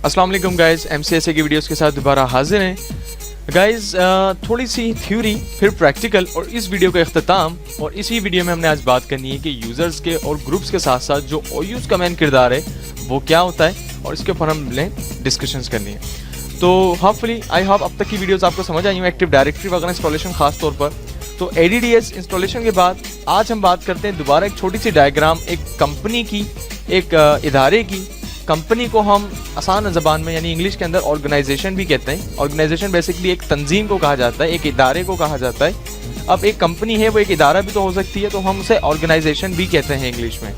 अस्सलाम वालेकुम guys, MCSA की वीडियोस के साथ दोबारा हाजिर हैं गाइस। थोड़ी सी थ्योरी फिर प्रैक्टिकल और इस वीडियो का इख्तिताम। और इसी वीडियो में हमने आज बात करनी है कि यूज़र्स के और ग्रुप्स के साथ साथ जो OUs का मेन किरदार है वो क्या होता है, और इसके ऊपर हमने डिस्कशंस करनी है। तो होपफुली आई होप अब तक की वीडियोस आपको समझ आई हो, एक्टिव डायरेक्टरी वगैरह इंस्टॉलेशन खास तौर पर। तो ADDS इंस्टॉलेशन के बाद आज हम बात करते हैं दोबारा एक छोटी सी डायग्राम, एक कंपनी की, एक इदारे की। कंपनी को हम आसान ज़बान में यानी इंग्लिश के अंदर ऑर्गेनाइजेशन भी कहते हैं। ऑर्गेनाइजेशन बेसिकली एक तंजीम को कहा जाता है, एक इदारे को कहा जाता है। अब एक कंपनी है वो एक इदारा भी तो हो सकती है, तो हम उसे ऑर्गेनाइजेशन भी कहते हैं इंग्लिश में।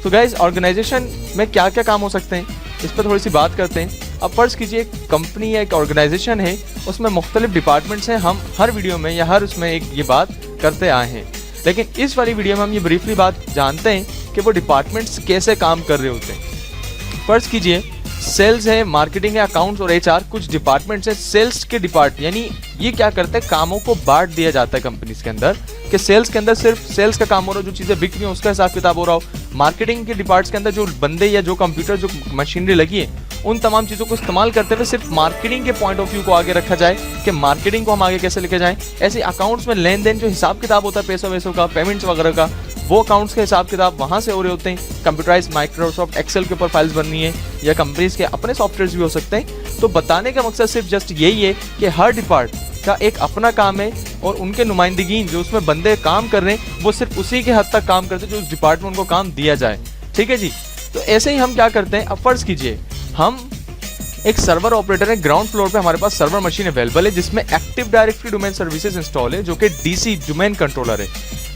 तो गाइज ऑर्गेनाइजेशन में क्या क्या काम हो सकते हैं इस पर थोड़ी सी बात करते हैं। अब फर्ज कीजिए एक कंपनी या एक ऑर्गेनाइजेशन है, उसमें मुख्तलिफ डिपार्टमेंट्स हैं। हम हर वीडियो में या हर उसमें एक ये बात करते आए हैं, लेकिन इस वाली वीडियो में हम ये ब्रीफली बात जानते हैं कि वो डिपार्टमेंट्स कैसे काम कर रहे होते हैं। फर्ज कीजिए सेल्स है, मार्केटिंग है, अकाउंट्स और HR कुछ डिपार्टमेंट्स हैं। सेल्स के डिपार्ट यानी ये क्या करते हैं, कामों को बांट दिया जाता है कंपनीज के अंदर कि सेल्स के अंदर सिर्फ सेल्स का काम हो रहा हो, जो चीज़ें बिक रही हैं उसका हिसाब किताब हो रहा हो। मार्केटिंग के डिपार्ट्स के अंदर जो बंदे या जो कंप्यूटर जो मशीनरी लगी है उन तमाम चीज़ों को इस्तेमाल करते हुए सिर्फ मार्केटिंग के पॉइंट ऑफ व्यू को आगे रखा जाए कि मार्केटिंग को हम आगे कैसे लेके जाएं। ऐसे अकाउंट्स में लेन देन जो हिसाब किताब होता है पैसों वैसों का, पेमेंट्स वगैरह का, वो अकाउंट्स के हिसाब किताब वहाँ से हो रहे होते हैं। कंप्यूटराइज माइक्रोसॉफ्ट एक्सेल के ऊपर फाइल्स बननी है या कंपनीज के अपने सॉफ्टवेयर भी हो सकते हैं। तो बताने का मकसद सिर्फ जस्ट यही है कि हर डिपार्ट का एक अपना काम है और उनके नुमाइंदगीन जो उसमें बंदे काम कर रहे हैं वो सिर्फ उसी के हद तक काम करते हैं जो उस डिपार्टमेंट को काम दिया जाए। ठीक है जी। तो ऐसे ही हम क्या करते हैं, अब फर्ज कीजिए हम एक सर्वर ऑपरेटर है, ग्राउंड फ्लोर पे हमारे पास सर्वर मशीन अवेलेबल है जिसमें active directory domain services install है जो कि DC डोमेन कंट्रोलर है।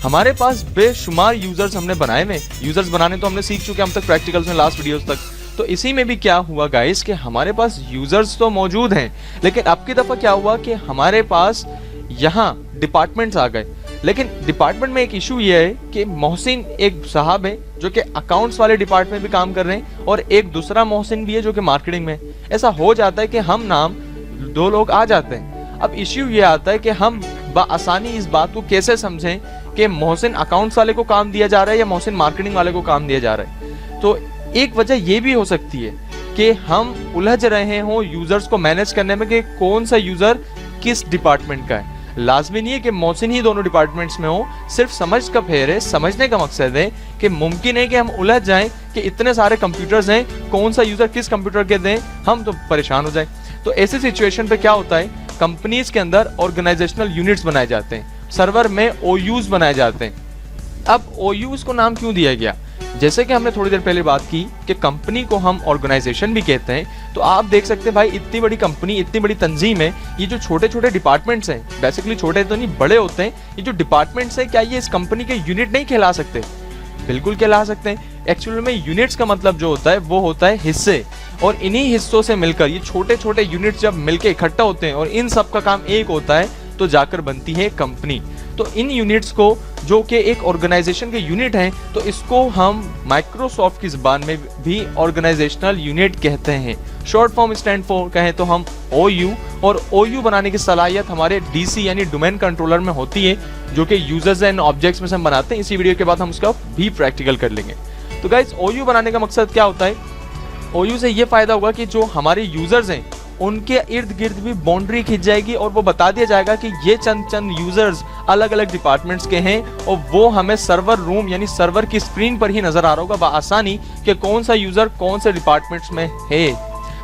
हमारे पास बेशुमार यूजर्स हमने बनाए हुए। यूजर्स बनाने तो हमने सीख चुके हम तक प्रैक्टिकल्स में, लास्ट वीडियोस तक। तो इसी में भी क्या हुआ गाइस कि हमारे पास यूजर्स तो मौजूद हैं, लेकिन अब की दफा क्या हुआ कि हमारे पास यहाँ डिपार्टमेंट्स आ गए। लेकिन डिपार्टमेंट में एक इशू ये है कि मोहसिन एक साहब है जो कि अकाउंट्स वाले डिपार्टमेंट में भी काम कर रहे हैं और एक दूसरा मोहसिन भी है जो कि मार्केटिंग में। ऐसा हो जाता है कि हम नाम दो लोग आ जाते हैं। अब इश्यू ये आता है कि हम आसानी इस बात को कैसे समझें कि मोहसिन अकाउंट्स वाले को काम दिया जा रहा है या मोहसिन मार्केटिंग वाले को काम दिया जा रहा है। तो एक वजह ये भी हो सकती है कि हम उलझ रहे हों यूजर्स को मैनेज करने में कि कौन सा यूजर किस डिपार्टमेंट का है। लाजमी नहीं है कि मोहसिन ही दोनों डिपार्टमेंट्स में हो, सिर्फ समझ का फेर है। समझने का मकसद है कि मुमकिन है कि हम उलझ जाएं कि इतने सारे कंप्यूटर्स हैं, कौन सा यूजर किस कंप्यूटर के दें, हम तो परेशान हो जाएं। तो ऐसी सिचुएशन पे क्या होता है, कंपनीज के अंदर ऑर्गेनाइजेशनल यूनिट्स बनाए जाते हैं, सर्वर में OUs बनाए जाते हैं। अब OUs को नाम क्यों दिया गया, जैसे कि हमने थोड़ी देर पहले बात की कि कंपनी को हम ऑर्गेनाइजेशन भी कहते हैं। तो आप देख सकते हैं भाई इतनी बड़ी कंपनी, इतनी बड़ी तंजीम है, ये जो छोटे छोटे डिपार्टमेंट्स हैं, बेसिकली छोटे तो नहीं बड़े होते हैं, ये जो डिपार्टमेंट्स हैं क्या ये इस कंपनी के यूनिट नहीं कहला सकते? बिल्कुल कहला सकते हैं। एक्चुअली में यूनिट्स का मतलब जो होता है वो होता है हिस्से, और इन्हीं हिस्सों से मिलकर ये छोटे छोटे यूनिट्स जब मिलकर इकट्ठा होते हैं और इन सब का काम एक होता है तो जाकर बनती है कंपनी। तो इन यूनिट्स को जो कि एक ऑर्गेनाइजेशन के यूनिट हैं, तो इसको हम माइक्रोसॉफ्ट की ज़बान में भी ऑर्गेनाइजेशनल यूनिट कहते हैं। शॉर्ट फॉर्म स्टैंड फॉर कहें तो हम OU, और OU बनाने की सलाहियत हमारे DC यानी डोमेन कंट्रोलर में होती है जो कि यूजर्स एंड ऑब्जेक्ट्स में से हम बनाते हैं। इसी वीडियो के बाद हम उसका भी प्रैक्टिकल कर लेंगे। तो गाइस OU बनाने का मकसद क्या होता है, OU से ये फायदा होगा कि जो हमारे यूजर्स हैं उनके इर्द गिर्द भी बाउंड्री खींच जाएगी और वो बता दिया जाएगा कि ये चंद यूजर्स अलग अलग डिपार्टमेंट्स के हैं, और वो हमें सर्वर रूम यानी सर्वर की स्क्रीन पर ही नजर आ रहा होगा बआसानी कि कौन सा यूजर कौन से डिपार्टमेंट्स में है।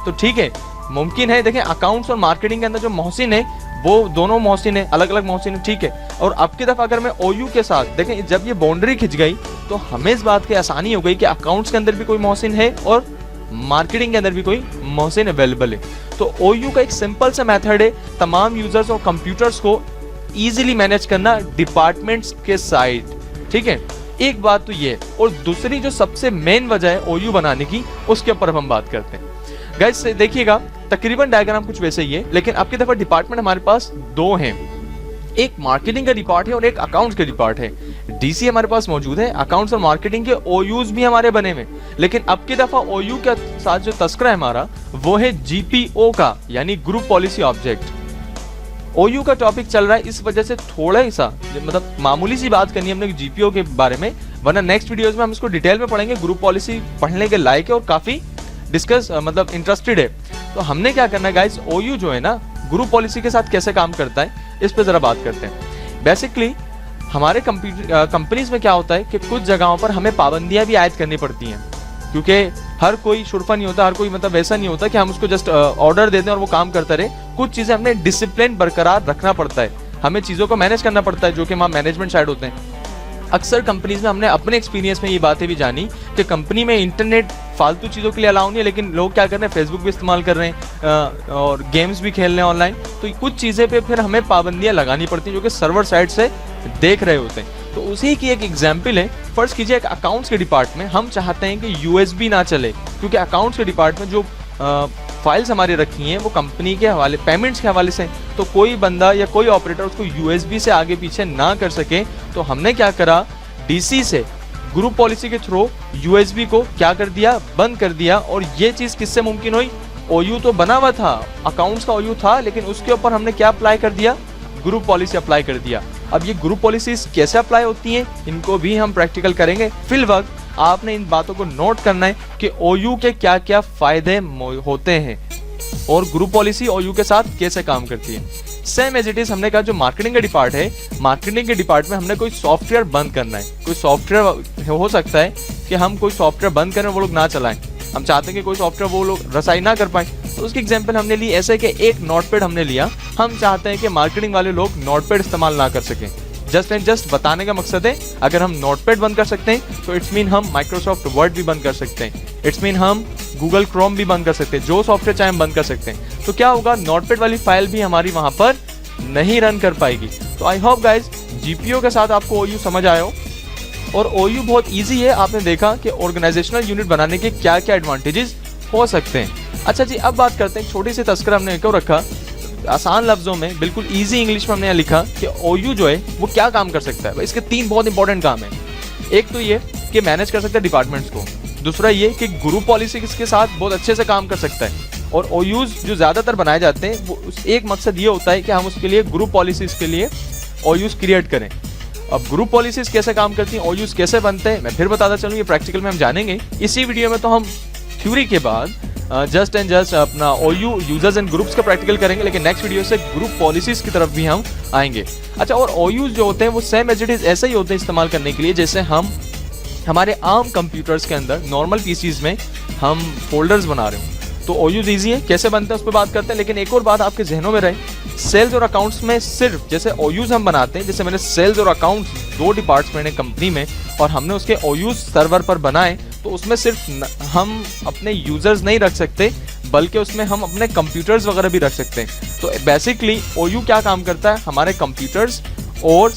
तो ठीक है, मुमकिन है देखें अकाउंट्स और मार्केटिंग के अंदर जो मोहसिन है वो दोनों मोहसिन है, अलग अलग मोहसिन है, ठीक है। और अब की दफा अगर मैं OU के साथ देखें, जब ये बाउंड्री खिंच गई तो हमें इस बात की आसानी हो गई कि अकाउंट्स के अंदर भी कोई मोहसिन है और मार्केटिंग के अंदर भी कोई मोहसिन अवेलेबल है। तो OU का एक सिंपल सा मेथड है तमाम यूजर्स और कंप्यूटर्स को इजीली मैनेज करना डिपार्टमेंट्स के साइड। ठीक है, एक बात तो ये है, और दूसरी जो सबसे मेन वजह है OU बनाने की, उसके ऊपर हम बात करते हैं। गाइस देखिएगा तकरीबन डायग्राम कुछ वैसे ही है, लेकिन अब की दफा डिपार्टमेंट हमारे पास दो हैं, एक मार्केटिंग का डिपार्ट है और एक अकाउंट्स का डिपार्ट है। DC हमारे पास मौजूद है, अकाउंट्स और मार्केटिंग के OUs भी हमारे बने हुए, लेकिन अब की दफा OU के साथ जो तस्करा है हमारा वो है GPO का यानी ग्रुप पॉलिसी ऑब्जेक्ट। OU का टॉपिक चल रहा है, इस वजह से थोड़ा ही सा मतलब मामूली सी बात करनी है हमने GPO के बारे में, वरना नेक्स्ट वीडियोस में हम इसको डिटेल में पढ़ेंगे। ग्रुप पॉलिसी पढ़ने के लायक है और काफी डिस्कस मतलब इंटरेस्टेड है। तो हमने क्या करना है गाइज, OU जो है ना ग्रुप पॉलिसी के साथ कैसे काम करता है इस पे जरा बात करते हैं। बेसिकली हमारे कंपनीज में क्या होता है कि कुछ जगहों पर हमें पाबंदियां भी आयद करनी पड़ती हैं, क्योंकि हर कोई शुरफा नहीं होता, हर कोई मतलब वैसा नहीं होता कि हम उसको जस्ट ऑर्डर दे दें और वो काम करता रहे। कुछ चीजें हमने डिसिप्लिन बरकरार रखना पड़ता है, हमें चीजों को मैनेज करना पड़ता है, जो कि वहाँ मैनेजमेंट साइड होते हैं। अक्सर कंपनीज में हमने अपने एक्सपीरियंस में ये बातें भी जानी कि कंपनी में इंटरनेट फालतू चीज़ों के लिए अलाउ नहीं है, लेकिन लोग क्या कर रहे हैं, फेसबुक भी इस्तेमाल कर रहे हैं और गेम्स भी खेल रहे हैं ऑनलाइन। तो कुछ चीज़ें पे फिर हमें पाबंदियां लगानी पड़ती हैं जो कि सर्वर साइड से देख रहे होते हैं। तो उसी की एक एग्जाम्पल है, फर्ज कीजिए एक अकाउंट्स के डिपार्टमेंट में हम चाहते हैं कि USB ना चले, क्योंकि अकाउंट्स के डिपार्टमेंट जो फाइल्स हमारी रखी हैं वो कंपनी के हवाले, पेमेंट्स के हवाले से, तो कोई बंदा या कोई ऑपरेटर उसको USB से आगे पीछे ना कर सके। तो हमने क्या करा, DC से ग्रुप पॉलिसी के थ्रू USB को क्या कर दिया, बंद कर दिया। और ये चीज़ किससे मुमकिन हुई, OU तो बना हुआ था, अकाउंट्स का OU था, लेकिन उसके ऊपर हमने क्या अप्लाई कर दिया, ग्रुप पॉलिसी अप्लाई कर दिया। अब ये ग्रुप पॉलिसीज कैसे अप्लाई होती हैं इनको भी हम प्रैक्टिकल करेंगे। फिल वक्त आपने इन बातों को नोट करना है कि OU के क्या क्या फायदे होते हैं और ग्रुप पॉलिसी OU के साथ कैसे काम करती है। सेम एज इट इज हमने कहा जो मार्केटिंग का डिपार्ट है, मार्केटिंग के डिपार्ट में हमने कोई सॉफ्टवेयर बंद करना है। कोई सॉफ्टवेयर हो सकता है कि हम कोई सॉफ्टवेयर बंद करें वो लोग ना चलाएं, हम चाहते हैं कि कोई सॉफ्टवेयर वो लोग रसाई ना कर पाए। तो उसकी एग्जांपल हमने ली ऐसे कि एक नोटपैड हमने लिया, हम चाहते हैं कि मार्केटिंग वाले लोग नोटपैड इस्तेमाल ना कर सकें। जस्ट एंड जस्ट बताने का मकसद है, अगर हम नोटपैड बंद कर सकते हैं तो इट्स मीन हम माइक्रोसॉफ्ट वर्ड भी बंद कर सकते हैं, इट्स मीन हम गूगल क्रोम भी बंद कर सकते हैं, जो सॉफ्टवेयर चाहे हम बंद कर सकते हैं। तो क्या होगा, नोटपैड वाली फाइल भी हमारी वहां पर नहीं रन कर पाएगी। तो आई होप गाइज GPO के साथ आपको OU समझ आया हो, और OU बहुत इजी है। आपने देखा कि ऑर्गेनाइजेशनल यूनिट बनाने के क्या क्या एडवांटेजेस हो सकते हैं। अच्छा जी, अब बात करते हैं, छोटी सी तस्करा हमने क्यों रखा, आसान लफ्जों में बिल्कुल इजी इंग्लिश में हमने लिखा कि OU जो है वो क्या काम कर सकता है। इसके 3 बहुत इंपॉर्टेंट काम है। एक तो ये कि मैनेज कर सकता है डिपार्टमेंट्स को, दूसरा ये कि ग्रुप पॉलिसी के साथ बहुत अच्छे से काम कर सकता है, और OUs जो ज़्यादातर बनाए जाते हैं वो एक मकसद ये होता है कि हम उसके लिए ग्रुप पॉलिसीज़ के लिए OUs क्रिएट करें। अब ग्रुप पॉलिसीज़ कैसे काम करती हैं, OUs कैसे बनते हैं, मैं फिर बताता चलूँ, ये प्रैक्टिकल में हम जानेंगे। इसी वीडियो में तो हम थ्योरी के बाद जस्ट एंड जस्ट अपना OU यूजर्स एंड ग्रुप्स का प्रैक्टिकल करेंगे, लेकिन नेक्स्ट वीडियो से ग्रुप पॉलिसीज़ की तरफ भी हम आएंगे। अच्छा, और OUs जो होते हैं वो सेम एज इट इज ऐसे ही होते हैं इस्तेमाल करने के लिए जैसे हम हमारे आम कंप्यूटर्स के अंदर नॉर्मल PCs में हम फोल्डर्स बना रहे हो। तो OUs ईजी है, कैसे बनते हैं उस पर बात करते हैं। लेकिन एक और बात आपके जहनों में रहे, सेल्स और अकाउंट्स में सिर्फ जैसे OUs हम बनाते हैं, जैसे मैंने सेल्स और अकाउंट्स 2 डिपार्टमेंट है कंपनी में और हमने उसके OUs सर्वर पर बनाए, तो उसमें सिर्फ हम अपने यूजर्स नहीं रख सकते बल्कि उसमें हम अपने कंप्यूटर्स वगैरह भी रख सकते हैं। तो बेसिकली OU क्या काम करता है, हमारे कंप्यूटर्स और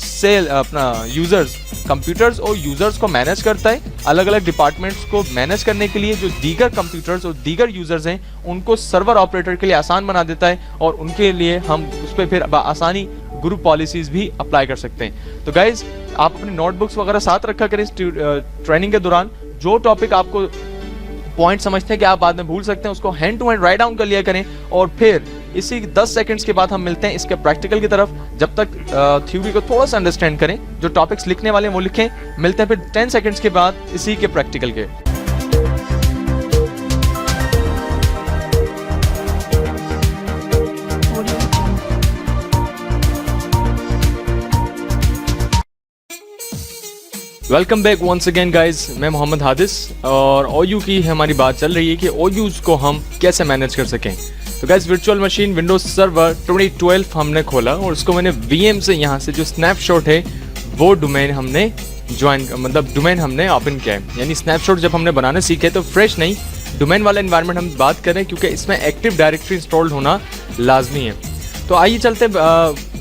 अपना यूजर्स, कंप्यूटर्स और यूजर्स को मैनेज करता है। अलग अलग डिपार्टमेंट्स को मैनेज करने के लिए जो दीगर कंप्यूटर्स और दीगर यूजर्स हैं उनको सर्वर ऑपरेटर के लिए आसान बना देता है, और उनके लिए हम उस पर फिर आसानी ग्रुप पॉलिसीज भी अप्लाई कर सकते हैं। तो गाइज, आप अपनी नोटबुक्स वगैरह साथ रखा करें ट्रेनिंग के दौरान। जो टॉपिक आपको पॉइंट समझते हैं कि आप बाद में भूल सकते हैं, उसको hand to hand write down कर लिया करें, और फिर इसी 10 सेकंड्स के बाद हम मिलते हैं इसके प्रैक्टिकल की तरफ। जब तक थ्योरी को थोड़ा सा अंडरस्टैंड करें, जो टॉपिक्स लिखने वाले हैं वो लिखें। मिलते हैं फिर 10 सेकंड्स के बाद इसी के प्रैक्टिकल के। Welcome back once again guys, मैं मोहम्मद हादिस, और OU की हमारी बात चल रही है कि OUs को हम कैसे मैनेज कर सकें। तो guys, virtual machine Windows server 2012 हमने खोला और उसको मैंने VM से यहाँ से जो स्नैपशॉट है वो डोमेन हमने डोमेन हमने ओपन किया है। यानी स्नैपशॉट जब हमने बनाना सीखे तो फ्रेश नहीं, डोमेन वाला एनवायरनमेंट हम बात करें, क्योंकि इसमें एक्टिव डायरेक्टरी इंस्टॉल्ड होना लाजमी है। तो आइए चलते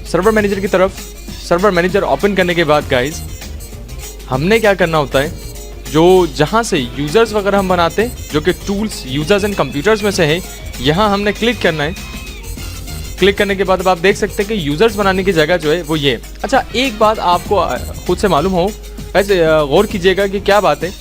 सर्वर मैनेजर की तरफ। सर्वर मैनेजर ओपन करने के बाद गाइज हमने क्या करना होता है, जो जहाँ से यूज़र्स वगैरह हम बनाते हैं, जो कि टूल्स यूज़र्स एंड कंप्यूटर्स में से है, यहाँ हमने क्लिक करना है। क्लिक करने के बाद अब आप देख सकते हैं कि यूज़र्स बनाने की जगह जो है वो ये। अच्छा, एक बात आपको खुद से मालूम हो, वैसे गौर कीजिएगा कि क्या बात है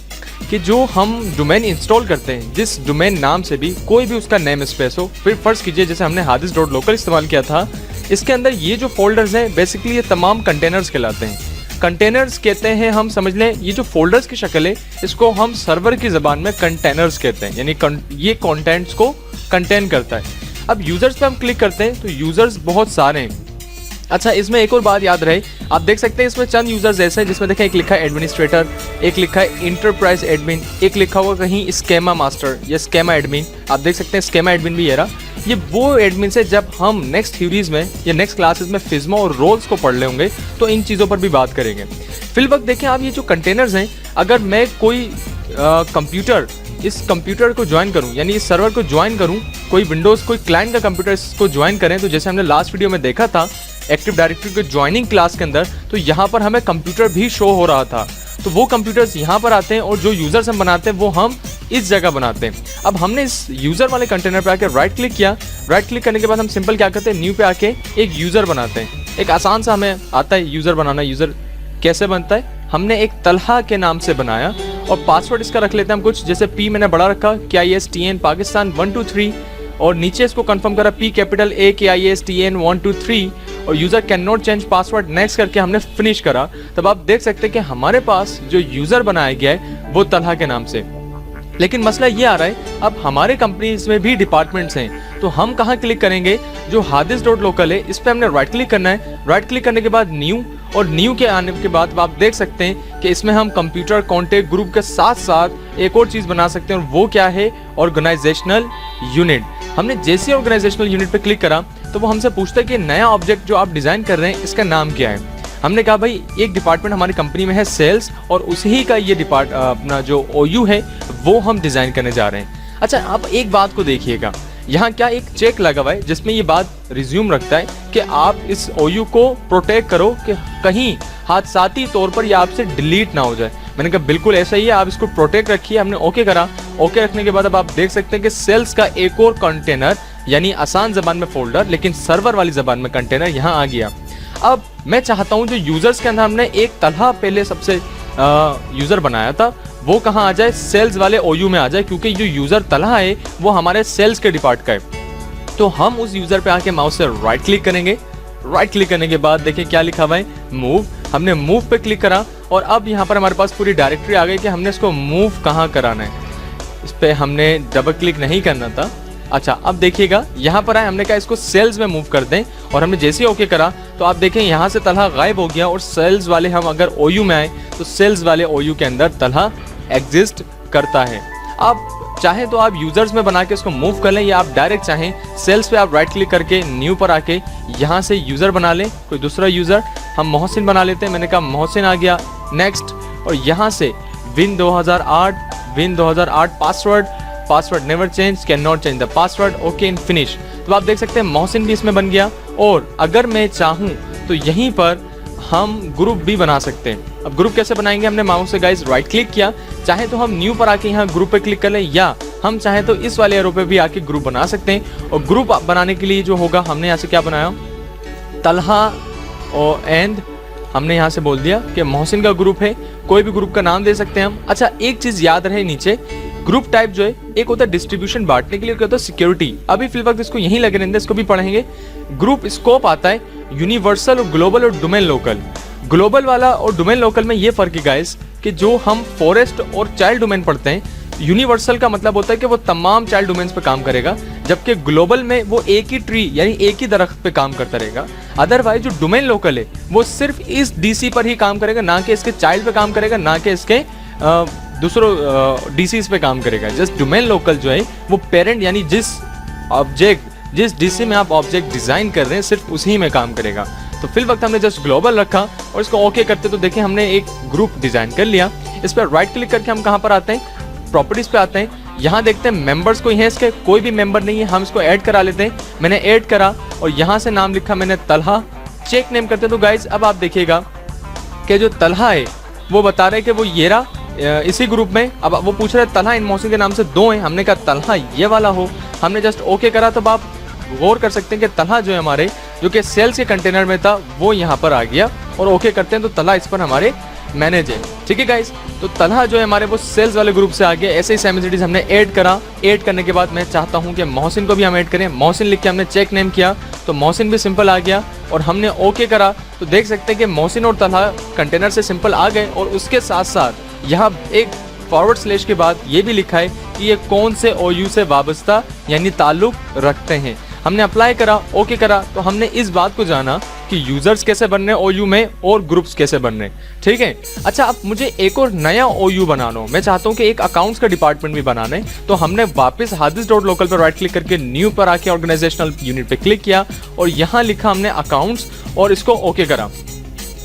कि जो हम डोमेन इंस्टॉल करते हैं, जिस डोमेन नाम से भी कोई भी उसका नेम स्पेस हो, फिर फर्ज कीजिए जैसे हमने hadis.local इस्तेमाल किया था, इसके अंदर ये जो फोल्डर्स हैं बेसिकली ये तमाम कंटेनर्स कहलाते हैं। कंटेनर्स कहते हैं, हम समझ लें ये जो फोल्डर्स की शक्ल है इसको हम सर्वर की ज़बान में कंटेनर्स कहते हैं, यानी ये कंटेंट्स को कंटेन करता है। अब यूज़र्स पे हम क्लिक करते हैं तो यूज़र्स बहुत सारे हैं। अच्छा, इसमें एक और बात याद रहे, आप देख सकते हैं इसमें चंद यूज़र्स ऐसे हैं जिसमें देखें एक लिखा है एडमिनिस्ट्रेटर, एक लिखा है इंटरप्राइज एडमिन, एक लिखा हुआ कहीं स्केमा मास्टर या स्केमा एडमिन। आप देख सकते हैं स्केमा एडमिन भी ये रहा। ये वो एडमिन से जब हम नेक्स्ट थ्योरीज में या नेक्स्ट क्लासेस में फिज्मा और रोल्स को पढ़ लेंगे तो इन चीज़ों पर भी बात करेंगे। फिल वक्त देखें आप, ये जो कंटेनर्स हैं, अगर मैं कोई कंप्यूटर इस कंप्यूटर को ज्वाइन करूं, यानी इस सर्वर को ज्वाइन करूं, कोई विंडोज़ कोई क्लाइंट का कंप्यूटर इसको ज्वाइन करें, तो जैसे हमने लास्ट वीडियो में देखा था एक्टिव डायरेक्टरी के ज्वाइनिंग क्लास के अंदर, तो यहाँ पर हमें कंप्यूटर भी शो हो रहा था। तो वो कंप्यूटर्स यहाँ पर आते हैं और जो यूज़र्स हम बनाते हैं वो हम इस जगह बनाते हैं। अब हमने इस यूज़र वाले कंटेनर पे आके राइट क्लिक किया। राइट क्लिक करने के बाद हम सिंपल क्या करते हैं, न्यू पे आके एक यूज़र बनाते हैं। एक आसान सा हमें आता है यूज़र बनाना। यूज़र कैसे बनता है, हमने एक तलहा के नाम से बनाया और पासवर्ड इसका रख लेते हैं हम कुछ, जैसे पी मैंने बड़ा रखा KISTN पाकिस्तान 1 2 3 और नीचे इसको कंफर्म करा P कैपिटल A KISTN 1 2 3 और user can not change password next करके हमने फिनिश करा। तब आप देख सकते हैं कि हमारे पास जो यूज़र बनाया गया है वो तलहा के नाम से। लेकिन मसला ये आ रहा है, अब हमारे कंपनीज में भी डिपार्टमेंट्स हैं, तो हम कहाँ क्लिक करेंगे, जो hadis.local है इस पर हमने राइट क्लिक करना है। राइट क्लिक करने के बाद न्यू, और न्यू के आने के बाद आप देख सकते हैं कि इसमें हम कंप्यूटर कॉन्टेक्ट ग्रुप के साथ साथ एक और चीज़ बना सकते हैं और वो क्या है, ऑर्गेनाइजेशनल यूनिट। हमने जैसे ऑर्गेनाइजेशनल यूनिट पे क्लिक करा तो वो हमसे पूछता है कि नया ऑब्जेक्ट जो आप डिज़ाइन कर रहे हैं इसका नाम क्या है। हमने कहा भाई एक डिपार्टमेंट हमारी कंपनी में है सेल्स, और उसी का ये अपना जो OU है वो हम डिज़ाइन करने जा रहे हैं। अच्छा, आप एक बात को देखिएगा, यहाँ क्या एक चेक लगा हुआ है जिसमें ये बात रिज्यूम रखता है कि आप इस OU को प्रोटेक्ट करो कि कहीं हादसाती तौर पर यह आपसे डिलीट ना हो जाए। मैंने कहा बिल्कुल ऐसा ही है, आप इसको प्रोटेक्ट रखिए। हमने ओके करा। ओके रखने के बाद अब आप देख सकते हैं कि सेल्स का एक और कंटेनर, यानी आसान ज़बान में फोल्डर लेकिन सर्वर वाली ज़बान में कंटेनर यहाँ आ गया। अब मैं चाहता हूँ जो यूज़र्स के अंदर हमने एक तलहा पहले सबसे यूज़र बनाया था वो कहाँ आ जाए, सेल्स वाले OU में आ जाए, क्योंकि जो यूज़र तलहा है वो हमारे सेल्स के डिपार्ट का है। तो हम उस यूज़र पे आके माउस से राइट क्लिक करेंगे। राइट क्लिक करने के बाद देखिए क्या लिखा हुआ है, मूव। हमने मूव पे क्लिक करा और अब यहाँ पर हमारे पास पूरी डायरेक्टरी आ गई कि हमने इसको मूव कहाँ कराना है। इस पर हमने डबल क्लिक नहीं करना था। अच्छा, अब देखिएगा यहाँ पर आए, हमने कहा इसको सेल्स में मूव कर दें और हमने जैसे ही ओके करा तो आप देखें यहाँ से तलहा गायब हो गया और सेल्स वाले हम अगर OU में आए तो सेल्स वाले OU के अंदर तलहा एग्जिस्ट करता है। आप चाहे तो आप यूज़र्स में बना के इसको मूव कर लें, या आप डायरेक्ट चाहें सेल्स पे आप राइट क्लिक करके न्यू पर आके यहाँ से यूज़र बना लें, कोई दूसरा यूज़र। हम मोहसिन बना लेते हैं। मैंने कहा मोहसिन आ गया, नेक्स्ट, और यहाँ से win 2008 password never change, can not change the password, okay in finish. तो आप देख सकते हैं मोहसिन भी इसमें बन गया। और अगर मैं चाहूँ तो यहीं पर हम ग्रुप भी बना सकते हैं। अब ग्रुप कैसे बनाएंगे, हमने माउस से गाइस राइट क्लिक किया, चाहे तो हम न्यू पर आके यहाँ ग्रुप पे क्लिक कर लें, या हम चाहे तो इस वाले एरो पे भी आके ग्रुप बना सकते हैं। और ग्रुप बनाने के लिए जो होगा, हमने यहाँ से क्या बनाया, तलहा और एंड हमने यहाँ से बोल दिया कि मोहसिन का ग्रुप है, कोई भी ग्रुप का नाम दे सकते हैं हम। अच्छा, एक चीज़ याद रहे, नीचे ग्रुप टाइप जो है, एक होता है डिस्ट्रीब्यूशन बांटने के लिए, होता है सिक्योरिटी। अभी फिल वक्त इसको यहीं लगे रहेंगे, इसको भी पढ़ेंगे। ग्रुप स्कोप आता है यूनिवर्सल और ग्लोबल और डोमेन लोकल। ग्लोबल वाला और डोमेन लोकल में ये फ़र्क है गाइस कि जो हम फॉरेस्ट और चाइल्ड डोमेन पढ़ते हैं, यूनिवर्सल का मतलब होता है कि वो तमाम चाइल्ड डोमेन्स पे काम करेगा, जबकि ग्लोबल में वो एक ही ट्री यानी एक ही दरख्त पे काम करता रहेगा। अदरवाइज जो डोमेन लोकल है वो सिर्फ इस DC पर ही काम करेगा, ना कि इसके चाइल्ड पे काम करेगा, ना कि इसके दूसरों DCs पे काम करेगा। जस्ट डोमेन लोकल जो है वो पेरेंट यानी जिस DC में आप ऑब्जेक्ट डिज़ाइन कर रहे हैं सिर्फ उसी में काम करेगा। तो फिल वक्त हमने जस्ट ग्लोबल रखा और इसको ओके करते तो देखें हमने एक ग्रुप डिज़ाइन कर लिया। इस पर राइट क्लिक करके हम कहाँ पर आते हैं, प्रॉपर्टीज़ पे आते हैं। यहाँ देखते हैं मेंबर्स कोई है, इसके कोई भी मेंबर नहीं है, हम इसको ऐड करा लेते हैं। मैंने ऐड करा और यहाँ से नाम लिखा मैंने तलहा, चेक नेम करते। तो गाइज अब आप देखिएगा कि जो तलहा है वो बता रहे कि वो ये रहा इसी ग्रुप में। अब वो पूछ रहे तलहा इन मोहसिन के नाम से 2 हैं, हमने कहा तलहा ये वाला हो, हमने जस्ट ओके करा। तो आप गौर कर सकते हैं कि तलहा जो है हमारे जो कि सेल्स के कंटेनर में था वो यहाँ पर आ गया और ओके करते हैं तो तलहा इस पर हमारे मैनेज है। ठीक है गाइस, तो तलहा जो है हमारे वो सेल्स वाले ग्रुप से आ गया। ऐसे ही सेम एज इट इज हमने ऐड करा। ऐड करने के बाद मैं चाहता हूँ कि मोहसिन को भी हम ऐड करें। मोहसिन लिख के हमने चेक नेम किया तो मोहसिन भी सिंपल आ गया और हमने ओके करा तो देख सकते हैं कि मोहसिन और तलहा कंटेनर से सिंपल आ गए। और उसके साथ साथ यहाँ एक फॉरवर्ड स्लैश के बाद ये भी लिखा है कि ये कौन से OU से वाबस्ता यानी ताल्लुक रखते हैं। हमने अप्लाई करा, ओके करा तो हमने इस बात को जाना कि यूजर्स कैसे बनने OU में और ग्रुप्स कैसे बनने। ठीक है, अच्छा अब मुझे एक और नया OU बनाना हो, मैं चाहता हूँ कि एक अकाउंट्स का डिपार्टमेंट भी बनाना है। तो हमने वापस hadis.local पर राइट क्लिक करके न्यू पर आके ऑर्गेनाइजेशनल यूनिट पे क्लिक किया और यहाँ लिखा हमने अकाउंट्स और इसको ओके करा।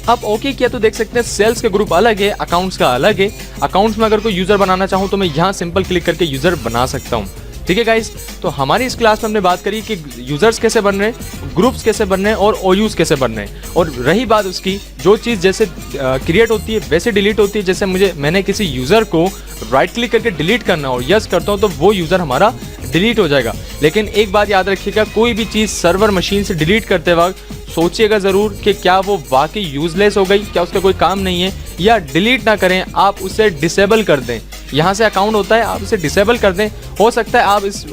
अब ओके किया तो देख सकते हैं सेल्स के ग्रुप अलग है, अकाउंट्स का अलग है। अकाउंट्स में अगर कोई यूजर बनाना चाहूँ तो मैं यहाँ सिंपल क्लिक करके यूजर बना सकता हूँ। ठीक है गाइस, तो हमारी इस क्लास में हमने बात करी कि यूजर्स कैसे बन रहे हैं, ग्रुप्स कैसे बन रहे हैं और OUs कैसे बन रहे हैं। और रही बात उसकी, जो चीज़ जैसे क्रिएट होती है वैसे डिलीट होती है। जैसे मैंने किसी यूज़र को राइट क्लिक करके डिलीट करना और यस करता हूँ तो वो यूज़र हमारा डिलीट हो जाएगा। लेकिन एक बात याद रखिएगा, कोई भी चीज़ सर्वर मशीन से डिलीट करते वक्त सोचिएगा ज़रूर कि क्या वो वाकई यूजलेस हो गई, क्या उसका कोई काम नहीं है, या डिलीट ना करें, आप उसे डिसेबल कर दें। यहाँ से अकाउंट होता है, आप इसे डिसेबल कर दें। हो सकता है आप इस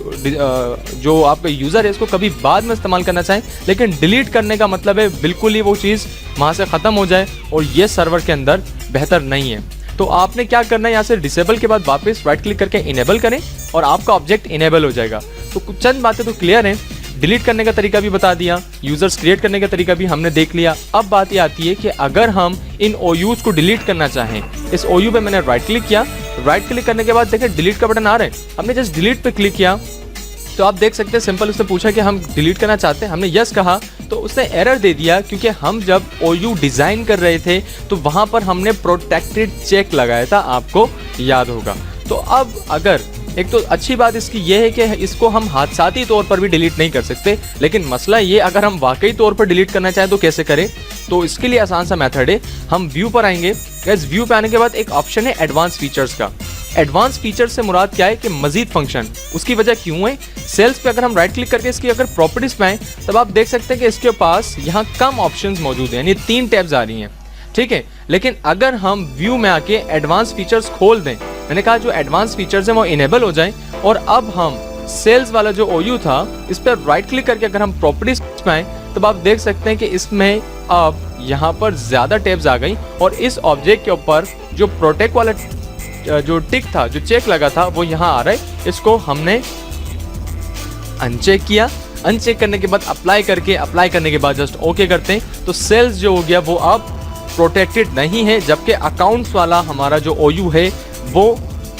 जो आपका यूज़र है इसको कभी बाद में इस्तेमाल करना चाहें, लेकिन डिलीट करने का मतलब है बिल्कुल ही वो चीज़ वहाँ से ख़त्म हो जाए और ये सर्वर के अंदर बेहतर नहीं है। तो आपने क्या करना है, यहाँ से डिसेबल के बाद वापस राइट क्लिक करके इनेबल करें और आपका ऑब्जेक्ट इनेबल हो जाएगा। तो कुछ चंद बातें तो क्लियर हैं। डिलीट करने का तरीका भी बता दिया, यूजर्स क्रिएट करने का तरीका भी हमने देख लिया। अब बात ये आती है कि अगर हम इन OUs को डिलीट करना चाहें, इस OU पे मैंने राइट क्लिक किया, राइट क्लिक करने के बाद देखें डिलीट का बटन आ रहा है, हमने जस्ट डिलीट पे क्लिक किया तो आप देख सकते हैं सिंपल उसने पूछा कि हम डिलीट करना चाहते हैं, हमने यस कहा तो उसने एरर दे दिया क्योंकि हम जब OU डिज़ाइन कर रहे थे तो वहाँ पर हमने प्रोटेक्टेड चेक लगाया था, आपको याद होगा। तो अब अगर एक तो अच्छी बात इसकी ये है कि इसको हम हादसाती तौर पर भी डिलीट नहीं कर सकते, लेकिन मसला ये अगर हम वाकई तौर पर डिलीट करना चाहें तो कैसे करें। तो इसके लिए आसान सा मेथड है, हम व्यू पर आएंगे। गाइस व्यू पे आने के बाद एक ऑप्शन है एडवांस फीचर्स का। एडवांस फीचर से मुराद क्या है कि मजीद फंक्शन। उसकी वजह क्यों है, सेल्स पे अगर हम राइट क्लिक करके इसकी अगर प्रॉपर्टीज पे आए तब आप देख सकते हैं कि इसके पास यहाँ कम ऑप्शंस मौजूद हैं, यानी 3 टैब्स आ रही हैं। ठीक है, लेकिन अगर हम व्यू में आके एडवांस फीचर्स खोल दें, मैंने कहा जो एडवांस फीचर्स हैं वो इनेबल हो जाएं और अब हम सेल्स वाला जो OU था इस पर राइट क्लिक करके अगर हम प्रॉपर्टीज पे आए तब आप देख सकते हैं कि इसमें अब यहाँ पर ज़्यादा टैब्स आ गई और इस ऑब्जेक्ट के ऊपर जो प्रोटेक्ट वाला जो टिक था, जो चेक लगा था वो यहाँ आ रहा है। इसको हमने अनचेक किया, अनचेक करने के बाद अप्लाई करने के बाद जस्ट ओके करते हैं तो सेल्स जो हो गया वो अब प्रोटेक्टेड नहीं है, जबकि अकाउंट्स वाला हमारा जो OU है वो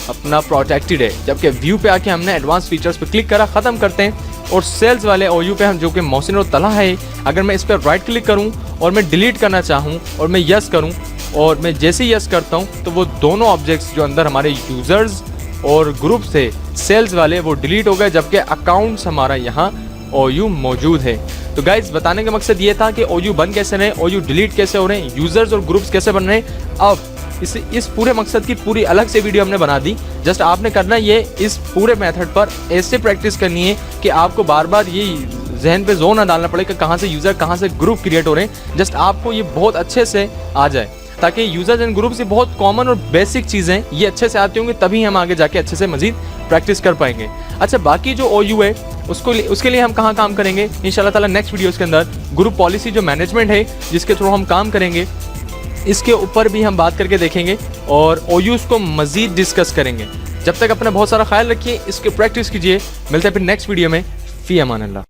अपना प्रोटेक्टेड है। जबकि व्यू पे आके हमने एडवांस फीचर्स पे क्लिक करा, ख़त्म करते हैं। और सेल्स वाले OU पे हम जो कि मोहसिन और तलहा है, अगर मैं इस पर राइट क्लिक करूं और मैं डिलीट करना चाहूं और मैं यस करूं और मैं जैसे ही यस करता हूं तो वो दोनों ऑब्जेक्ट्स जो अंदर हमारे यूज़र्स और ग्रुप से सेल्स वाले वो डिलीट हो गए, जबकि अकाउंट्स हमारा यहाँ OU मौजूद है। तो गाइज बताने का मकसद ये था कि OU बन कैसे रहे, OU डिलीट कैसे हो रहे हैं, यूजर्स और ग्रुप्स कैसे बन रहे हैं। अब इस पूरे मकसद की पूरी अलग से वीडियो हमने बना दी। जस्ट आपने करना ये इस पूरे मेथड पर ऐसे प्रैक्टिस करनी है कि आपको बार बार ये जहन पे जोर ना डालना पड़े कि कहाँ से यूज़र कहाँ से ग्रुप क्रिएट हो रहे हैं। जस्ट आपको ये बहुत अच्छे से आ जाए, ताकि यूजर्स एंड ग्रुप्स ये बहुत कॉमन और बेसिक चीज़ें ये अच्छे से आती होंगी, तभी हम आगे जाके अच्छे से मजीद प्रैक्टिस कर पाएंगे। अच्छा, बाकी जो OU है उसके लिए हम कहाँ काम करेंगे इंशाल्लाह ताला नेक्स्ट वीडियोस के अंदर। ग्रुप पॉलिसी जो मैनेजमेंट है जिसके थ्रू हम काम करेंगे, इसके ऊपर भी हम बात करके देखेंगे और OUs को मजीद डिस्कस करेंगे। जब तक अपना बहुत सारा ख्याल रखिए, इसके प्रैक्टिस कीजिए। मिलते हैं फिर नेक्स्ट वीडियो में। फी अमान अल्लाह।